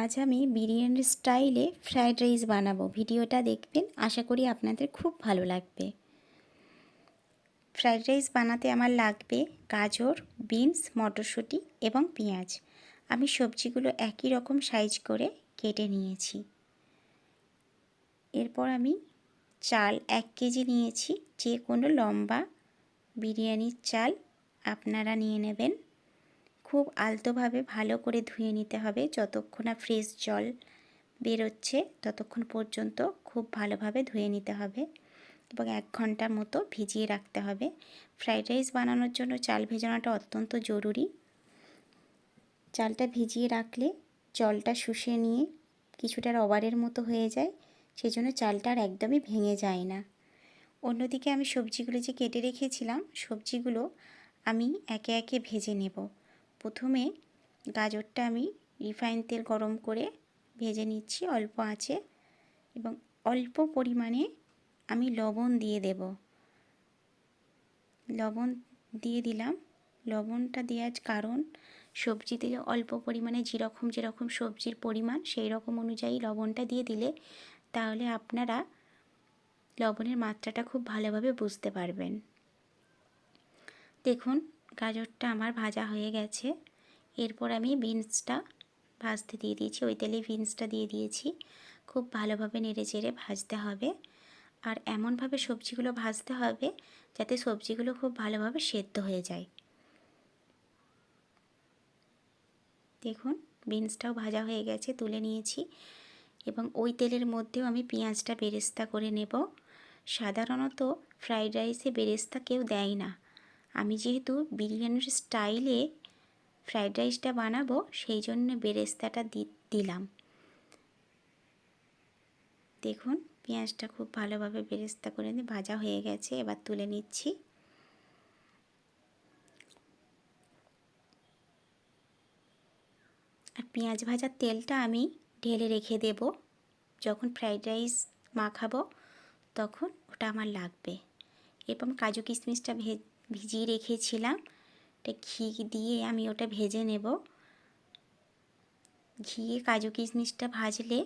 আজ আমি বিরিয়ানির স্টাইলে ফ্রায়েড রাইস বানাবো। ভিডিওটা দেখবেন, আশা করি আপনাদের খুব ভালো লাগবে। ফ্রায়েড রাইস বানাতে আমার লাগবে গাজর, বিনস, মটরশুঁটি এবং পেঁয়াজ। আমি সবজিগুলো একই রকম সাইজ করে কেটে নিয়েছি। এরপর আমি চাল 1 কেজি নিয়েছি। যে কোনো লম্বা বিরিয়ানির চাল আপনারা নিয়ে নেবেন। খুব আলতোভাবে ভালো করে ধুয়ে নিতে হবে। যতক্ষণ না ফ্রেশ জল বেরোচ্ছে ততক্ষণ পর্যন্ত খুব ভালোভাবে ধুয়ে নিতে হবে এবং 1 ঘন্টার মতো ভিজিয়ে রাখতে হবে। ফ্রাইড রাইস বানানোর জন্য চাল ভেজানোটা অত্যন্ত জরুরি। চালটা ভিজিয়ে রাখলে জলটা শুষে নিয়ে কিছুটা রবারের মতো হয়ে যায়, সেজন্য চালটা আর একদমই ভেঙে যায় না। অন্যদিকে আমি সবজিগুলো যে কেটে রেখেছিলাম, সবজিগুলো আমি একে একে ভেজে নেব। প্রথমে গাজরটা আমি রিফাইন তেল গরম করে ভেজে নিচ্ছি অল্প আঁচে এবং অল্প পরিমাণে আমি লবণ দিয়ে দেব। লবণ দিয়ে দিলাম। লবণটা দেওয়ার কারণ সবজিতে অল্প পরিমাণে যেরকম সবজির পরিমাণ সেই রকম অনুযায়ী লবণটা দিয়ে দিলে তাহলে আপনারা লবণের মাত্রাটা খুব ভালোভাবে বুঝতে পারবেন। দেখুন গাজরটা আমার ভাজা হয়ে গেছে। এরপর আমি বিনসটা ভাজতে দিয়ে দিয়েছি, ওই তেলে বিনসটা দিয়ে দিয়েছি। খুব ভালোভাবে নেড়েচেড়ে ভাজতে হবে আর এমনভাবে সবজিগুলো ভাজতে হবে যাতে সবজিগুলো খুব ভালোভাবে সেদ্ধ হয়ে যায়। দেখুন বিনসটাও ভাজা হয়ে গেছে, তুলে নিয়েছি এবং ওই তেলের মধ্যেও আমি পেঁয়াজটা বেরেস্তা করে নেব। সাধারণত ফ্রাইড রাইসে বেরেস্তা কেউ দেয় না। আমি যেহেতু বিরিয়ানির স্টাইলে ফ্রাইড রাইসটা বানাবো সেই জন্য বেরেস্তাটা দিলাম। দেখুন পেঁয়াজটা খুব ভালোভাবে বেরেস্তা করে নিয়ে ভাজা হয়ে গেছে, এবার তুলে নিচ্ছি। আর পেঁয়াজ ভাজার তেলটা আমি ঢেলে রেখে দেব। যখন ফ্রাইড রাইস মাখাবো তখন ওটা আমার লাগবে। এবং কাজু কিশমিশটা ভিজিয়ে রেখেছিলাম, এটা ঘি দিয়ে আমি ওটা ভেজে নেব। ঘিয়ে কাজু কিশমিশটা ভাজলে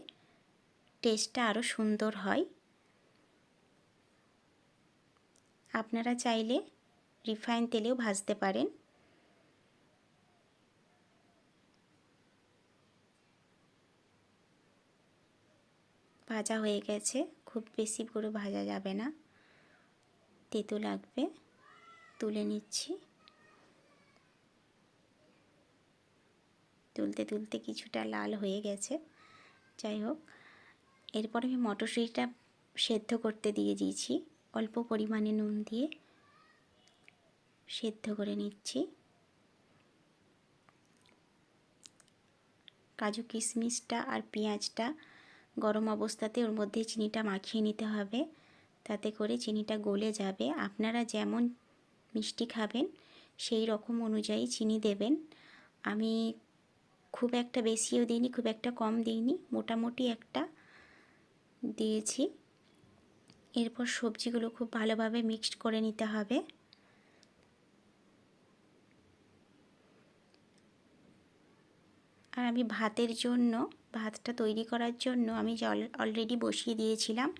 টেস্টটা আরও সুন্দর হয়। আপনারা চাইলে রিফাইন তেলেও ভাজতে পারেন। ভাজা হয়ে গেছে, খুব বেশি করে ভাজা যাবে না, তেতো লাগবে। তুলে নিচ্ছি। তুলতে তুলতে কিছুটা লাল হয়ে গেছে, যাই হোক। এরপর আমি মটরশুঁটিটা সেদ্ধ করতে দিয়ে দিয়েছি, অল্প পরিমাণে নুন দিয়ে সেদ্ধ করে নিচ্ছি। কাজু কিশমিশটা আর পেঁয়াজটা গরম অবস্থাতে ওর মধ্যে চিনিটা মাখিয়ে নিতে হবে, তাতে করে চিনিটা গলে যাবে। আপনারা যেমন মিষ্টি খাবেন সেই রকম অনুযায়ী চিনি দেবেন। আমি খুব একটা বেশিও দিইনি, খুব একটা কম দিইনি, মোটামুটি একটা দিয়েছি। এরপর সবজিগুলো খুব ভালোভাবে মিক্সড করে নিতে হবে। আর আমি ভাতটা তৈরি করার জন্য আমি জল অলরেডি বসিয়ে দিয়েছিলাম।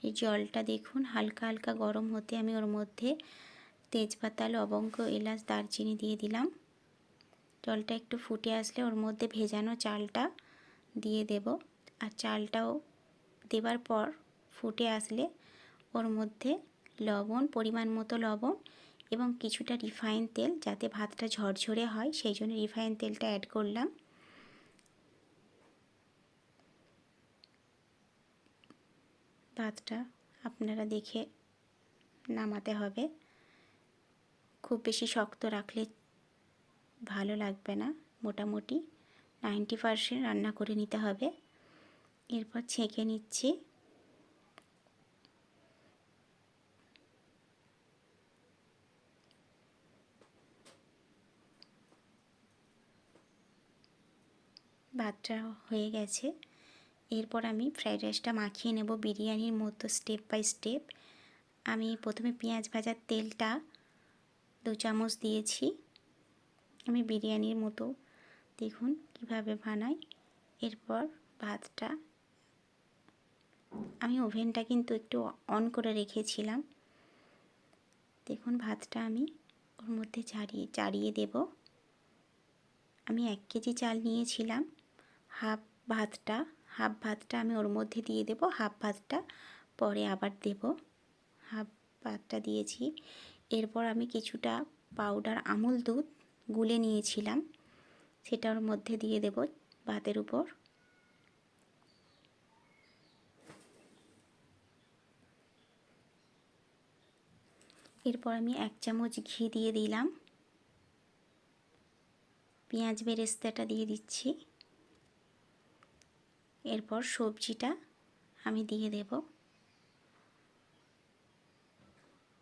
এই জলটা দেখুন হালকা হালকা গরম হতে আমি ওর মধ্যে তেজপাতা, লবঙ্গ, এলাচ, দারচিনি দিয়ে দিলাম। জলটা একটু ফুটে আসলে ওর মধ্যে ভেজানো চালটা দিয়ে দেব। আর চালটাও দেওয়ার পর ফুটে আসলে ওর মধ্যে লবণ, পরিমাণ মতো লবণ এবং কিছুটা রিফাইন তেল, যাতে ভাতটা ঝরঝরে হয় সেই জন্য রিফাইন তেলটা অ্যাড করলাম। ভাতটা আপনারা দেখে নামাতে হবে। খুব বেশি শক্ত রাখলে ভালো লাগবে না, মোটামুটি 90% রান্না করে নিতে হবে। এরপর ছেঁকে নিচ্ছি। ভাতটা হয়ে গেছে। এরপর আমি ফ্রাইড রাইসটা মাখিয়ে নেব বিরিয়ানির মতো স্টেপ বাই স্টেপ। আমি প্রথমে পেঁয়াজ ভাজার তেলটা 2 চামচ দিয়েছি। আমি বিরিয়ানির মতো দেখুন কিভাবে বানাই। এরপর ভাতটা আমি ওভেনটা কিন্তু একটু অন করে রেখেছিলাম। দেখুন ভাতটা আমি ওর মধ্যে চাড়িয়ে দেব। আমি 1 কেজি চাল নিয়েছিলাম, হাফ ভাতটা আমি ওর মধ্যে দিয়ে দেব, হাফ ভাতটা পরে আবার দেব। হাফ ভাতটা দিয়েছি। এরপর আমি কিছুটা পাউডার আমুল দুধ গুলে নিয়েছিলাম, সেটা ওর মধ্যে দিয়ে দেব ভাতের উপর। এরপর আমি 1 চামচ ঘি দিয়ে দিলাম। পেঁয়াজ বেরেস্তাটা দিয়ে দিচ্ছি। এরপর সবজিটা আমি দিয়ে দেব।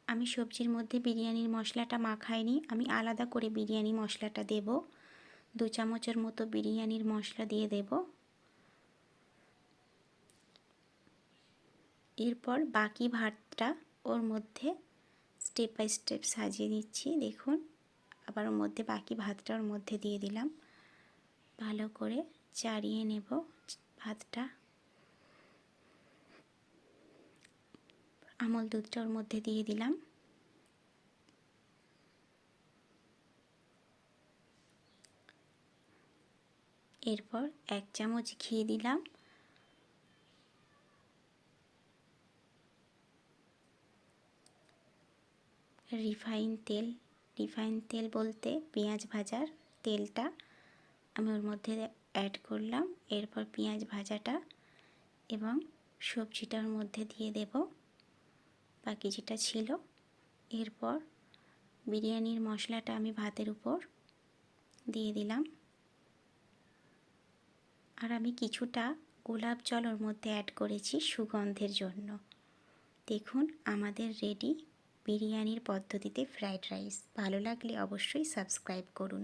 আমি সবজির মধ্যে বিরিয়ানির মশলাটা মাখাইনি, আমি আলাদা করে বিরিয়ানি মশলাটা দেব। 2 চামচের মতো বিরিয়ানির মশলা দিয়ে দেব। এরপর বাকি ভাতটা ওর মধ্যে স্টেপ বাই স্টেপ সাজিয়ে নিচ্ছি। দেখুন আবার ওর মধ্যে বাকি ভাতটা ওর মধ্যে দিয়ে দিলাম। ভালো করে চাড়িয়ে নেব ভাতটা। আমল দুধটা ওর মধ্যে দিয়ে দিলাম। এরপর 1 চামচ ঘি দিলাম। রিফাইন তেল বলতে পেঁয়াজ ভাজার তেলটা আমি ওর মধ্যে অ্যাড করলাম। এরপর পেঁয়াজ ভাজাটা এবং সবজিটার মধ্যে দিয়ে দেব বাকি যেটা ছিল। এরপর বিরিয়ানির মশলাটা আমি ভাতের উপর দিয়ে দিলাম। আর আমি কিছুটা গোলাপ জল ওর মধ্যে অ্যাড করেছি সুগন্ধের জন্য। দেখুন আমাদের রেডি বিরিয়ানির পদ্ধতিতে ফ্রাইড রাইস। ভালো লাগলে অবশ্যই সাবস্ক্রাইব করুন।